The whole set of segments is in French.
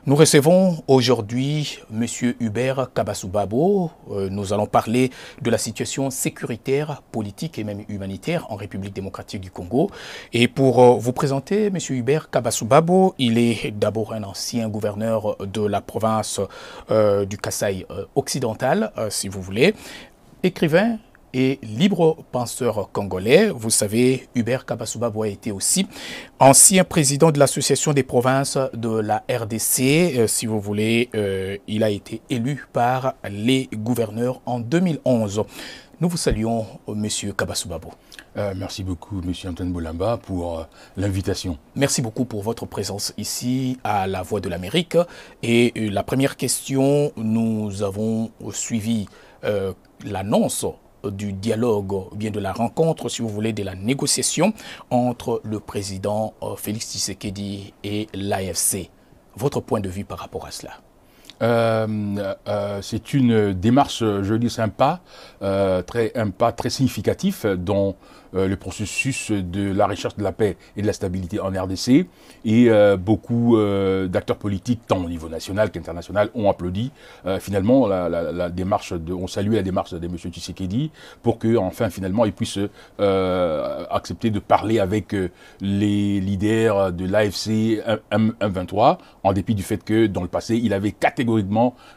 Nous recevons aujourd'hui M. Hubert Kabasoubabo. Nous allons parler de la situation sécuritaire, politique et même humanitaire en République démocratique du Congo. Et pour vous présenter, M. Hubert Kabasoubabo, il est d'abord un ancien gouverneur de la province du Kasaï occidental, si vous voulez, écrivain et libre penseur congolais. Vous savez, Hubert Kabasoubabo a été aussi ancien président de l'association des provinces de la RDC. Si vous voulez, il a été élu par les gouverneurs en 2011. Nous vous saluons, Monsieur Kabasoubabo. Merci beaucoup, Monsieur Antoine Bolamba, pour l'invitation. Merci beaucoup pour votre présence ici à La Voix de l'Amérique. Et la première question, nous avons suivi l'annonce du dialogue, ou bien de la rencontre, si vous voulez, de la négociation entre le président Félix Tshisekedi et l'AFC. Votre point de vue par rapport à cela? C'est une démarche, je dis, un pas très significatif dans le processus de la recherche de la paix et de la stabilité en RDC. Et beaucoup d'acteurs politiques, tant au niveau national qu'international, ont applaudi finalement la démarche, on saluait la démarche de M. Tshisekedi pour qu'enfin, finalement, il puisse accepter de parler avec les leaders de l'AFC M23, en dépit du fait que, dans le passé, il avait catégoriquement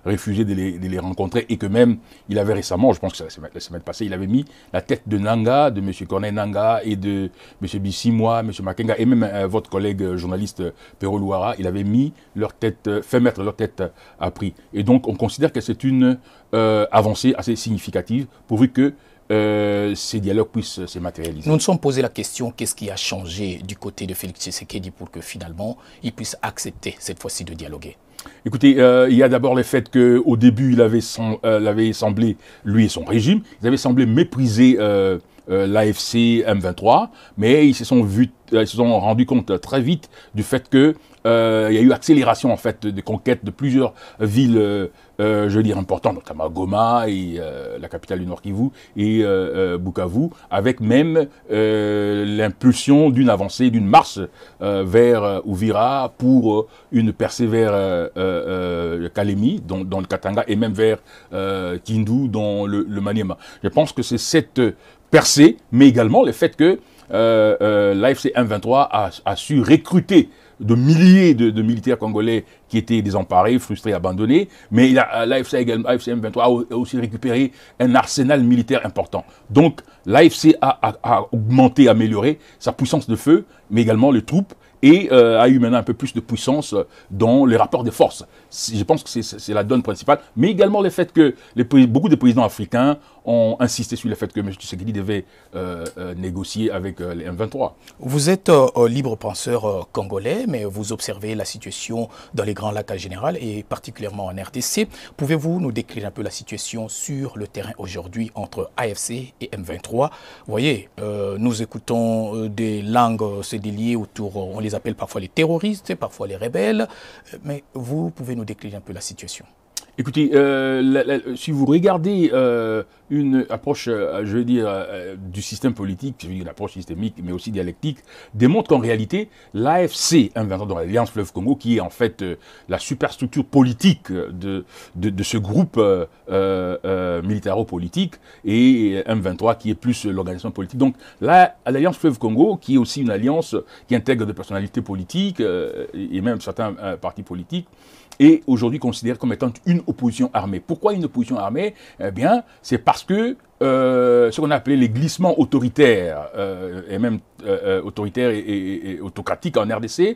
refusé de les rencontrer et que même, il avait récemment, je pense que c'est la semaine passée, il avait mis la tête de Nanga, de M. Corneille Nanga et de M. Bissimwa, M. Makenga et même votre collègue journaliste Pero Louara, il avait mis leur tête, fait mettre leur tête à prix. Et donc, on considère que c'est une avancée assez significative pourvu que ces dialogues puissent se matérialiser. Nous nous sommes posé la question, qu'est-ce qui a changé du côté de Félix Tshisekedi pour que finalement, il puisse accepter cette fois-ci de dialoguer? Écoutez, il y a d'abord le fait qu'au début, il avait semblé, lui et son régime, ils avaient semblé mépriser l'AFC M23, mais ils se sont rendus compte très vite du fait que il y a eu accélération en fait de conquête de plusieurs villes, je veux dire importantes, notamment Goma et la capitale du Nord Kivu et Bukavu, avec même l'impulsion d'une avancée, d'une marche vers Uvira pour une percée vers Kalemi, dans le Katanga, et même vers Kindu, dans le Maniema. Je pense que c'est cette percée, mais également le fait que l'AFC M23 a su recruter de milliers de militaires congolais qui étaient désemparés, frustrés, abandonnés, mais l'AFC M23 a aussi récupéré un arsenal militaire important. Donc l'AFC a augmenté, amélioré sa puissance de feu, mais également les troupes, et a eu maintenant un peu plus de puissance dans les rapports de force. Je pense que c'est la donne principale, mais également le fait que beaucoup de présidents africains ont insisté sur le fait que M. Tshisekedi devait négocier avec les M23. Vous êtes libre penseur congolais, mais vous observez la situation dans les Grands Lacs en général et particulièrement en RDC. Pouvez-vous nous décrire un peu la situation sur le terrain aujourd'hui entre AFC et M23? Vous voyez, nous écoutons des langues se délier autour, on les appelle parfois les terroristes, parfois les rebelles, mais vous pouvez nous décrire un peu la situation? Écoutez, si vous regardez une approche, je veux dire, du système politique, je veux dire une approche systémique, mais aussi dialectique, démontre qu'en réalité, l'AFC, dans l'Alliance Fleuve Congo, qui est en fait la superstructure politique de ce groupe militaro-politique, et M23 qui est plus l'organisation politique. Donc l'Alliance Fleuve Congo, qui est aussi une alliance qui intègre des personnalités politiques et même certains partis politiques, est aujourd'hui considérée comme étant une opposition armée. Pourquoi une opposition armée? Eh bien, c'est parce que ce qu'on a appelé les glissements autoritaires, et même autoritaires et autocratiques en RDC,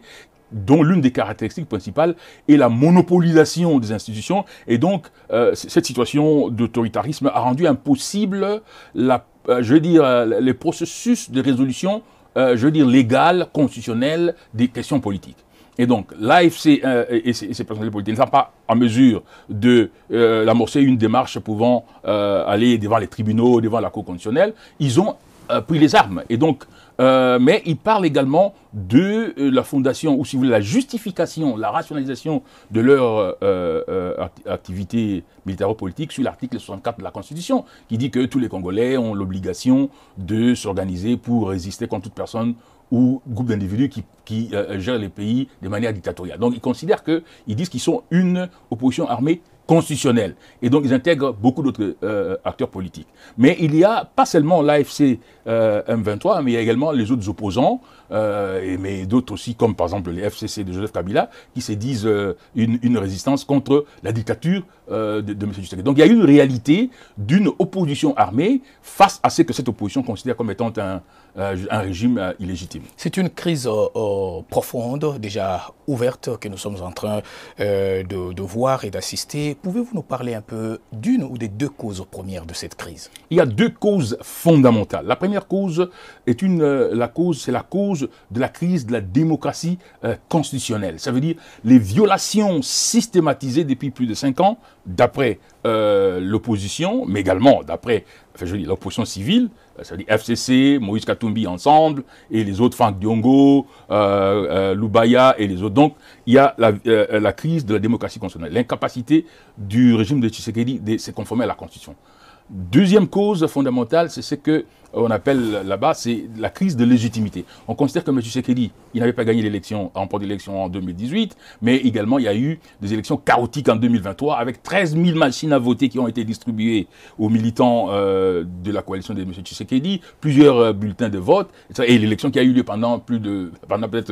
dont l'une des caractéristiques principales est la monopolisation des institutions. Et donc, cette situation d'autoritarisme a rendu impossible, je veux dire, les processus de résolution, je veux dire, légales, constitutionnelles des questions politiques. Et donc, l'AFC et ses personnalités politiques ne sont pas en mesure de l'amorcer une démarche pouvant aller devant les tribunaux, devant la Cour constitutionnelle. Ils ont pris les armes. Et donc, mais ils parlent également de la fondation, ou si vous voulez, la justification, la rationalisation de leur activité militaro-politique sur l'article 64 de la Constitution, qui dit que tous les Congolais ont l'obligation de s'organiser pour résister contre toute personne ou groupes d'individus qui gèrent les pays de manière dictatoriale. Donc ils considèrent ils disent qu'ils sont une opposition armée constitutionnelle. Et donc ils intègrent beaucoup d'autres acteurs politiques. Mais il y a pas seulement l'AFC M23, mais il y a également les autres opposants, mais d'autres aussi, comme par exemple les FCC de Joseph Kabila, qui se disent une résistance contre la dictature de M. Tshisekedi. Donc il y a une réalité d'une opposition armée face à ce que cette opposition considère comme étant un régime illégitime. C'est une crise profonde, déjà ouverte, que nous sommes en train de voir et d'assister. Pouvez-vous nous parler un peu d'une ou des deux causes premières de cette crise? Il y a deux causes fondamentales. La première cause est la cause de la crise de la démocratie constitutionnelle. Ça veut dire les violations systématisées depuis plus de 5 ans, d'après l'opposition, mais également d'après l'opposition civile, ça veut dire FCC, Moïse Katumbi ensemble, et les autres, Franck Diongo, Lubaya et les autres. Donc, il y a la crise de la démocratie constitutionnelle, l'incapacité du régime de Tshisekedi de se conformer à la Constitution. Deuxième cause fondamentale, c'est ce qu'on appelle là-bas, c'est la crise de légitimité. On considère que M. Tshisekedi, il n'avait pas gagné l'élection, remporté l'élection en 2018, mais également il y a eu des élections chaotiques en 2023 avec 13 000 machines à voter qui ont été distribuées aux militants de la coalition de M. Tshisekedi, plusieurs bulletins de vote, et l'élection qui a eu lieu pendant peut-être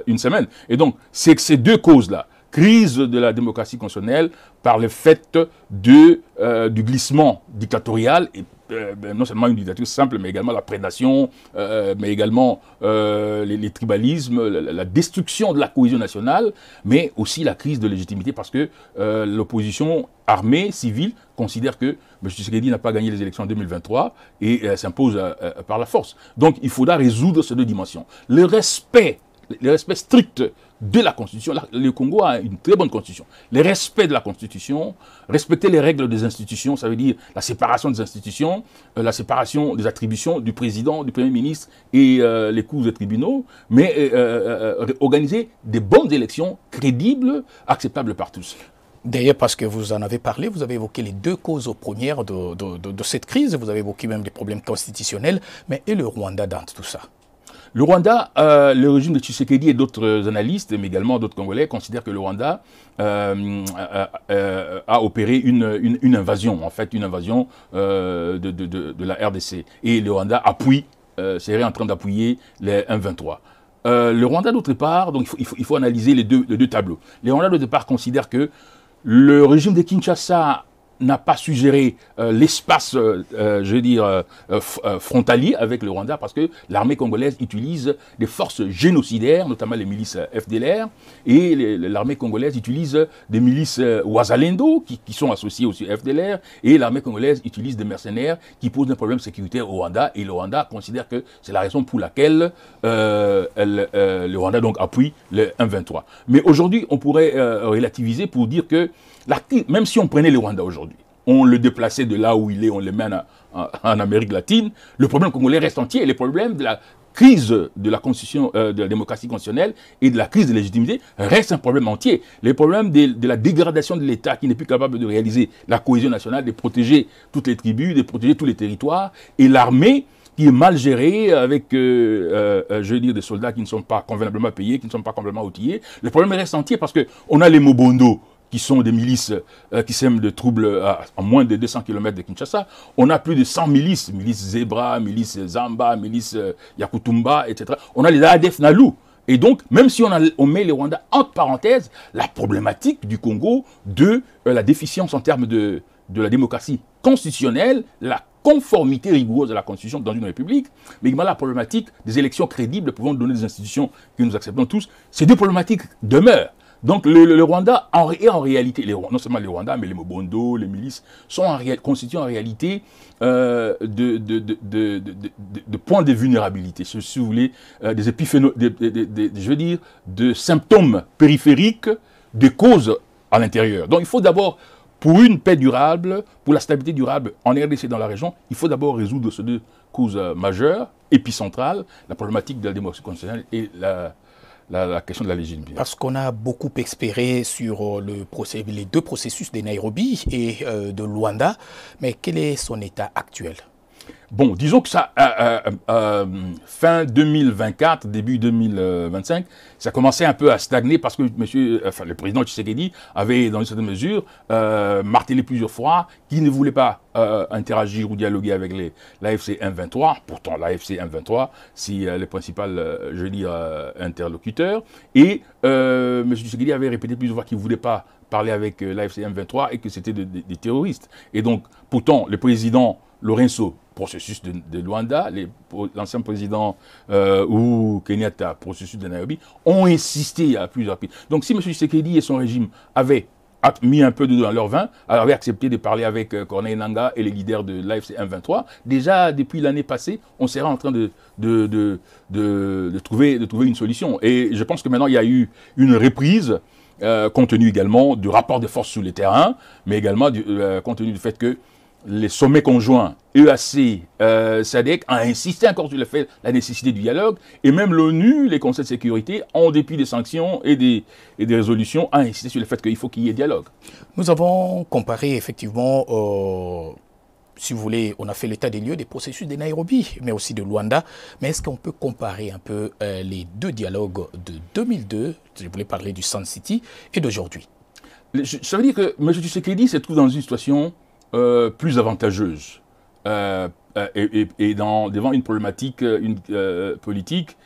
une semaine. Et donc, c'est ces deux causes-là, crise de la démocratie constitutionnelle par le fait du glissement dictatorial, et non seulement une dictature simple, mais également la prédation, mais également les tribalismes, la destruction de la cohésion nationale, mais aussi la crise de légitimité parce que l'opposition armée, civile, considère que M. Tshisekedi n'a pas gagné les élections en 2023 et s'impose par la force. Donc il faudra résoudre ces deux dimensions. Le respect strict de la Constitution. Le Congo a une très bonne Constitution. Le respect de la Constitution, respecter les règles des institutions, ça veut dire la séparation des institutions, la séparation des attributions du président, du Premier ministre et les cours des tribunaux, mais organiser des bonnes élections crédibles, acceptables par tous. D'ailleurs, parce que vous en avez parlé, vous avez évoqué les deux causes premières de cette crise, vous avez évoqué même des problèmes constitutionnels, mais et le Rwanda dans tout ça? Le Rwanda, le régime de Tshisekedi et d'autres analystes, mais également d'autres Congolais, considèrent que le Rwanda a opéré une invasion, en fait, une invasion de la RDC. Et le Rwanda serait en train d'appuyer les M23. Le Rwanda, d'autre part, donc il faut analyser les deux tableaux. Le Rwanda, d'autre part, considère que le régime de Kinshasa n'a pas suggéré l'espace, frontalier avec le Rwanda parce que l'armée congolaise utilise des forces génocidaires, notamment les milices FDLR, et l'armée congolaise utilise des milices Wazalendo qui sont associées aussi à FDLR, et l'armée congolaise utilise des mercenaires qui posent un problème sécuritaire au Rwanda, et le Rwanda considère que c'est la raison pour laquelle le Rwanda donc appuie le M23. Mais aujourd'hui, on pourrait relativiser pour dire que même si on prenait le Rwanda aujourd'hui, on le déplaçait de là où il est, on le mène en Amérique latine, le problème congolais reste entier. Et le problème de la crise de la constitution, de la démocratie constitutionnelle et de la crise de légitimité reste un problème entier. Les problèmes de la dégradation de l'État qui n'est plus capable de réaliser la cohésion nationale, de protéger toutes les tribus, de protéger tous les territoires, et l'armée qui est mal gérée avec, des soldats qui ne sont pas convenablement payés, qui ne sont pas complètement outillés. Le problème reste entier parce qu'on a les Mobondo, qui sont des milices qui sèment de troubles à moins de 200 km de Kinshasa. On a plus de 100 milices, milices Zebra, milices Zamba, milices Yakutumba, etc. On a les ADF Nalou. Et donc, même si on met les Rwandais entre parenthèses, la problématique du Congo de la déficience en termes de la démocratie constitutionnelle, la conformité rigoureuse à la Constitution dans une république, mais également la problématique des élections crédibles pouvant donner des institutions que nous acceptons tous, ces deux problématiques demeurent. Donc le Rwanda est en réalité, non seulement le Rwanda, mais les Mobondo, les milices, constituent en réalité de points de vulnérabilité, si vous voulez, des de symptômes périphériques, de causes à l'intérieur. Donc il faut d'abord, pour une paix durable, pour la stabilité durable en RDC dans la région, il faut d'abord résoudre ces deux causes majeures, épicentrales, la problématique de la démocratie constitutionnelle et la question de la légitimité. Parce qu'on a beaucoup expéré sur les deux processus de Nairobi et de Luanda, mais quel est son état actuel? Bon, disons que ça, fin 2024, début 2025, ça commençait un peu à stagner parce que le président Tshisekedi avait, dans une certaine mesure, martelé plusieurs fois qu'il ne voulait pas interagir ou dialoguer avec l'AFC M23. Pourtant, l'AFC M23, c'est le principal, je veux dire, interlocuteur. Et M. Tshisekedi avait répété plusieurs fois qu'il ne voulait pas parler avec l'AFC M23 et que c'était des terroristes. Et donc, pourtant, le président Lorenzo, processus de Luanda, l'ancien président ou Kenyatta, processus de Nairobi, ont insisté à plusieurs reprises. Donc si M. Tshisekedi et son régime avaient mis un peu d'eau dans leur vin, avaient accepté de parler avec Corneille Nangaa et les leaders de l'AFC M23, déjà depuis l'année passée, on serait en train de trouver une solution. Et je pense que maintenant il y a eu une reprise, compte tenu également du rapport de force sur le terrain, mais également compte tenu du fait que les sommets conjoints EAC, SADC a insisté encore sur le fait, la nécessité du dialogue, et même l'ONU, les conseils de sécurité, en dépit des sanctions et des résolutions, a insisté sur le fait qu'il faut qu'il y ait dialogue. Nous avons comparé effectivement, si vous voulez, on a fait l'état des lieux des processus de Nairobi, mais aussi de Luanda, mais est-ce qu'on peut comparer un peu les deux dialogues de 2002, je voulais parler du Sun City, et d'aujourd'hui? Ça veut dire que M. Tshisekedi se trouve dans une situation plus avantageuse et devant une problématique politique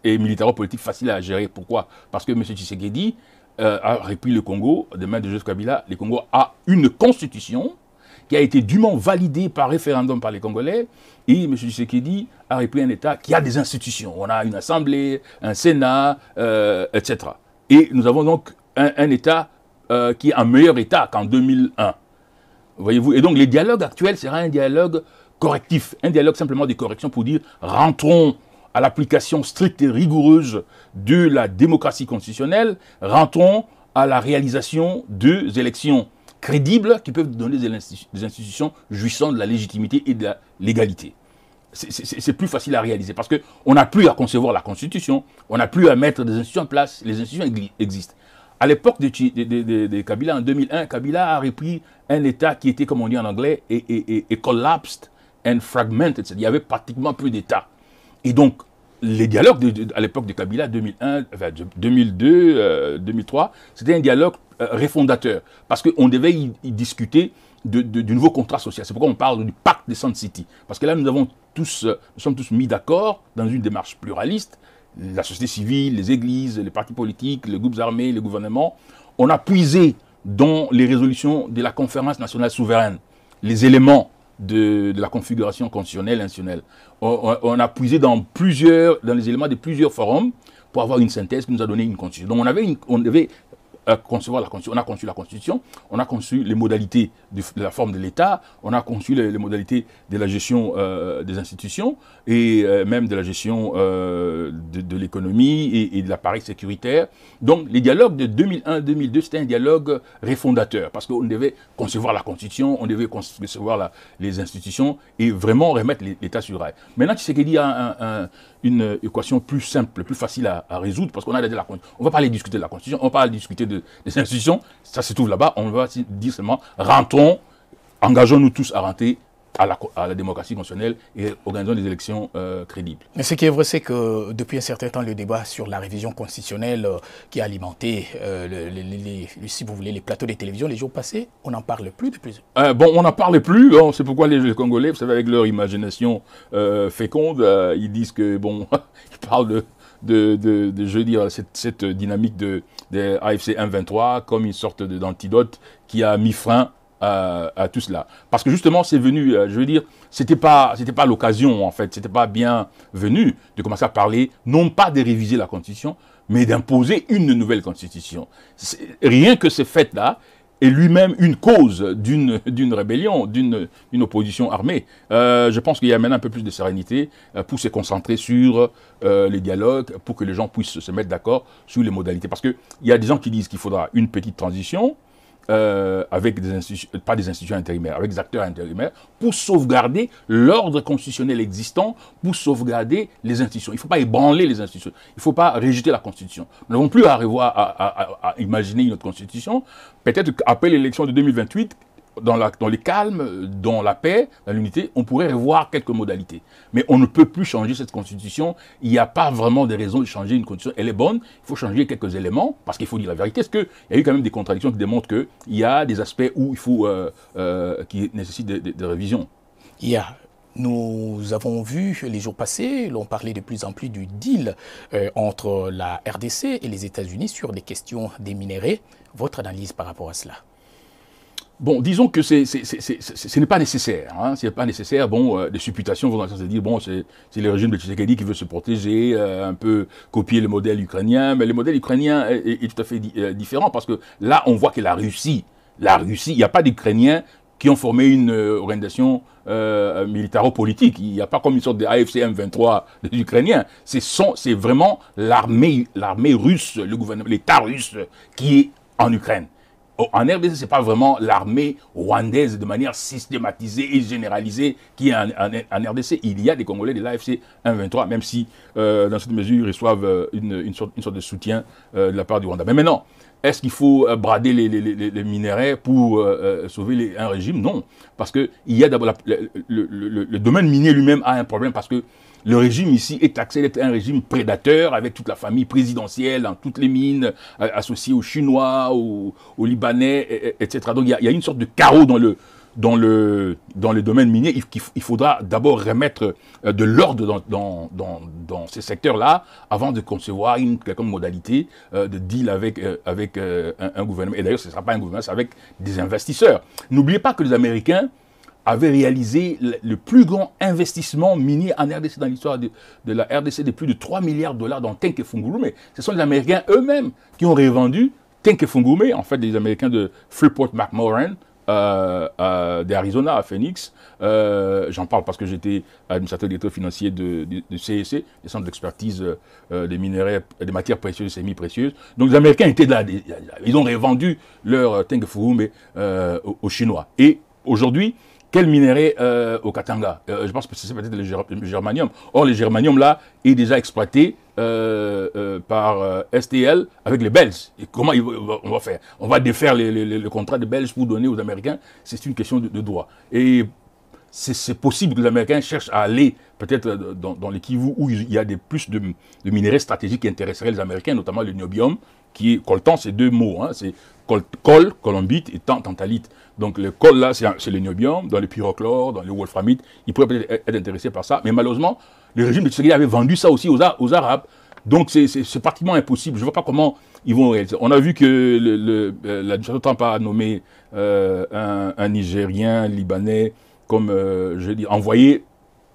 et militaro-politique facile à gérer. Pourquoi? Parce que M. Tshisekedi a repris le Congo des mains de Joseph Kabila. Le Congo a une constitution qui a été dûment validée par référendum par les Congolais, et M. Tshisekedi a repris un État qui a des institutions. On a une Assemblée, un Sénat, etc. Et nous avons donc un État qui est un meilleur État qu'en 2001. Voyez-vous, et donc les dialogues actuels sera un dialogue correctif, un dialogue simplement de correction pour dire rentrons à l'application stricte et rigoureuse de la démocratie constitutionnelle, rentrons à la réalisation des élections crédibles qui peuvent donner des institutions jouissant de la légitimité et de la légalité. C'est plus facile à réaliser parce qu'on n'a plus à concevoir la Constitution, on n'a plus à mettre des institutions en place, les institutions existent. À l'époque de Kabila, en 2001, Kabila a repris un État qui était, comme on dit en anglais, et collapsed and fragmented. Il y avait pratiquement plus d'États. Et donc, les dialogues à l'époque de Kabila, 2001, enfin, 2002, 2003, c'était un dialogue refondateur. Parce qu'on devait y discuter du nouveau contrat social. C'est pourquoi on parle du pacte de Sun City. Parce que là, nous sommes tous mis d'accord dans une démarche pluraliste. La société civile, les églises, les partis politiques, les groupes armés, les gouvernements. On a puisé dans les résolutions de la conférence nationale souveraine les éléments de la configuration constitutionnelle et institutionnelle. On a puisé dans les éléments de plusieurs forums pour avoir une synthèse qui nous a donné une constitution. Donc on devait concevoir la Constitution. On a conçu la Constitution, on a conçu les modalités de la forme de l'État, on a conçu les modalités de la gestion des institutions et même de la gestion de l'économie et de l'appareil sécuritaire. Donc les dialogues de 2001-2002, c'était un dialogue refondateur parce qu'on devait concevoir la Constitution, on devait concevoir les institutions et vraiment remettre l'État sur rail. Maintenant, Tshisekedi a une équation plus simple, plus facile à résoudre parce qu'on a déjà la Constitution. On ne va pas aller discuter de la Constitution, on ne va pas aller discuter des institutions, ça se trouve là-bas, on va dire seulement rentrons, engageons-nous tous à rentrer à la démocratie constitutionnelle et organisons des élections crédibles. Mais ce qui est vrai, c'est que depuis un certain temps, le débat sur la révision constitutionnelle qui a alimenté, si vous voulez, les plateaux de télévision les jours passés, on n'en parle plus de plus. Bon, on n'en parle plus, c'est pourquoi les Congolais, vous savez, avec leur imagination féconde, ils disent que, bon, ils parlent je veux dire, cette dynamique de AFC M23 comme une sorte d'antidote qui a mis frein à tout cela. Parce que justement, c'est venu, je veux dire, c'était pas l'occasion, en fait, c'était pas bien venu de commencer à parler, non pas de réviser la Constitution, mais d'imposer une nouvelle Constitution. Rien que ce fait-là est lui-même une cause d'une rébellion, d'une opposition armée. Je pense qu'il y a maintenant un peu plus de sérénité pour se concentrer sur les dialogues, pour que les gens puissent se mettre d'accord sur les modalités. Parce qu'il y a des gens qui disent qu'il faudra une petite transition, avec pas des institutions intérimaires, avec des acteurs intérimaires, pour sauvegarder l'ordre constitutionnel existant, pour sauvegarder les institutions. Il ne faut pas ébranler les institutions, il ne faut pas rejeter la Constitution. Nous n'avons plus à imaginer une autre Constitution. Peut-être qu'après l'élection de 2028, dans les calmes, dans la paix, dans l'unité, on pourrait revoir quelques modalités. Mais on ne peut plus changer cette constitution. Il n'y a pas vraiment de raison de changer une constitution. Elle est bonne, il faut changer quelques éléments, parce qu'il faut dire la vérité. Est-ce qu'il y a eu quand même des contradictions qui démontrent qu'il y a des aspects où il faut, qui nécessitent des révisions? Nous avons vu les jours passés, l'on parlait de plus en plus du deal entre la RDC et les États-Unis sur les questions des minerais. Votre analyse par rapport à cela? Bon, disons que ce n'est pas nécessaire. Hein, ce n'est pas nécessaire. Bon, des supputations vont dans le sens de dire, bon, c'est le régime de Tshisekedi qui veut se protéger, un peu copier le modèle ukrainien. Mais le modèle ukrainien est tout à fait différent parce que là, on voit que la Russie, il n'y a pas d'Ukrainiens qui ont formé une organisation militaro-politique. Il n'y a pas comme une sorte de AFC M23 des Ukrainiens. C'est vraiment l'armée russe, le gouvernement, l'État russe qui est en Ukraine. En RDC, ce n'est pas vraiment l'armée rwandaise de manière systématisée et généralisée qui est en RDC. Il y a des Congolais de l'AFC 1-23, même si, dans cette mesure, ils reçoivent une sorte de soutien de la part du Rwanda. Mais maintenant, est-ce qu'il faut brader les minerais pour sauver un régime? Non. Parce qu'il y a d'abord le domaine minier lui-même a un problème parce que le régime ici est taxé d'être un régime prédateur avec toute la famille présidentielle dans toutes les mines, associées aux Chinois, aux Libanais, etc. Donc il y a une sorte de chaos dans le domaine minier. Il faudra d'abord remettre de l'ordre dans ces secteurs-là avant de concevoir une quelconque modalité de deal avec un gouvernement. Et d'ailleurs, ce ne sera pas un gouvernement, c'est avec des investisseurs. N'oubliez pas que les Américains avaient réalisé le plus grand investissement minier en RDC dans l'histoire de la RDC de plus de 3 milliards de dollars dans Tenke-Fungurume. Ce sont les Américains eux-mêmes qui ont revendu Tenke-Fungurume, en fait des Américains de Freeport-McMoRan, d'Arizona à Phoenix. J'en parle parce que j'étais administrateur directeur financier de CEC, des centres d'expertise des minerais, des matières précieuses et semi-précieuses. Donc les Américains étaient là, ils ont revendu leur Tenke-Fungurume aux Chinois. Et aujourd'hui, quel minerai au Katanga? Je pense que c'est peut-être le germanium. Or, le germanium, là, est déjà exploité par STL avec les Belges. Et comment on va faire? On va défaire le contrat des Belges pour donner aux Américains? C'est une question de droit. Et c'est possible que les Américains cherchent à aller peut-être dans les Kivu où il y a plus de minerais stratégiques qui intéresseraient les Américains, notamment le niobium, qui est coltan, c'est deux mots, hein, c'est colombite et tantalite. Donc le col là, c'est le niobium, dans le pyrochlore, dans le wolframite, ils pourraient peut-être être intéressés par ça, mais malheureusement, le régime de Tshisekedi avait vendu ça aussi aux Arabes, donc c'est pratiquement impossible, je ne vois pas comment ils vont réaliser. On a vu que l'administration Trump a nommé un Nigérien, Libanais, comme, je dis, envoyé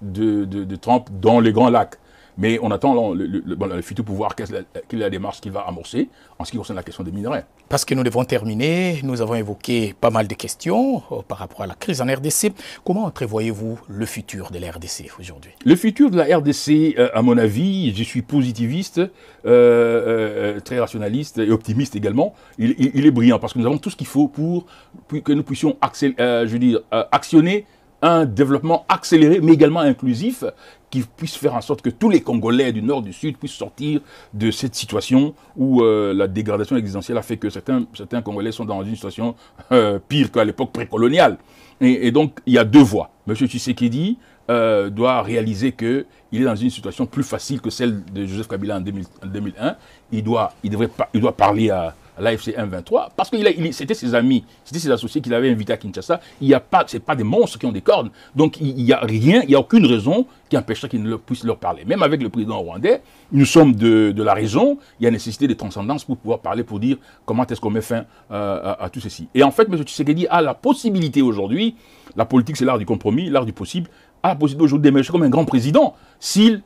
de Trump dans les Grands Lacs. Mais on attend le futur pouvoir, quelle est la démarche qu'il va amorcer en ce qui concerne la question des minerais. Parce que nous devons terminer, nous avons évoqué pas mal de questions par rapport à la crise en RDC. Comment entrevoyez-vous le futur de la RDC aujourd'hui? Le futur de la RDC, à mon avis, je suis positiviste, très rationaliste et optimiste également. Il est brillant parce que nous avons tout ce qu'il faut pour que nous puissions actionner un développement accéléré, mais également inclusif, qui puisse faire en sorte que tous les Congolais du Nord, du Sud puissent sortir de cette situation où la dégradation existentielle a fait que certains Congolais sont dans une situation pire qu'à l'époque précoloniale. Et donc, il y a deux voies. M. Tshisekedi doit réaliser qu'il est dans une situation plus facile que celle de Joseph Kabila en 2001. Il doit parler à l'AFC 1-23, parce que c'était ses amis, c'était ses associés qu'il avait invités à Kinshasa. Ce n'est pas des monstres qui ont des cornes. Donc il n'y a rien, il n'y a aucune raison qui empêcherait qu'ils ne puissent leur parler. Même avec le président rwandais, nous sommes de la région, il y a nécessité de transcendance pour pouvoir parler, pour dire comment est-ce qu'on met fin à tout ceci. Et en fait, M. Tshisekedi a la possibilité aujourd'hui, la politique c'est l'art du compromis, l'art du possible, a la possibilité aujourd'hui d'émerger comme un grand président, s'il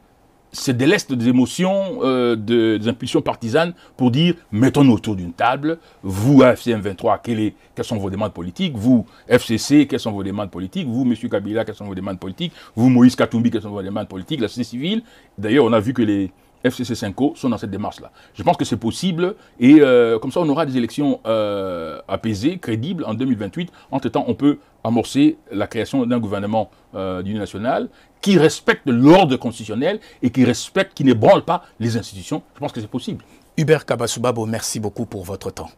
se déleste des émotions, des impulsions partisanes pour dire mettons-nous autour d'une table, vous AFC M23, quelles sont vos demandes politiques, vous FCC, quelles sont vos demandes politiques, vous M. Kabila, quelles sont vos demandes politiques, vous Moïse Katumbi, quelles sont vos demandes politiques, la société civile. D'ailleurs, on a vu que les FCC 5O sont dans cette démarche-là. Je pense que c'est possible et comme ça on aura des élections apaisées, crédibles en 2028. Entre-temps, on peut amorcer la création d'un gouvernement d'union nationale qui respecte l'ordre constitutionnel et qui n'ébranle pas les institutions. Je pense que c'est possible. Hubert Kabasou Babo, merci beaucoup pour votre temps.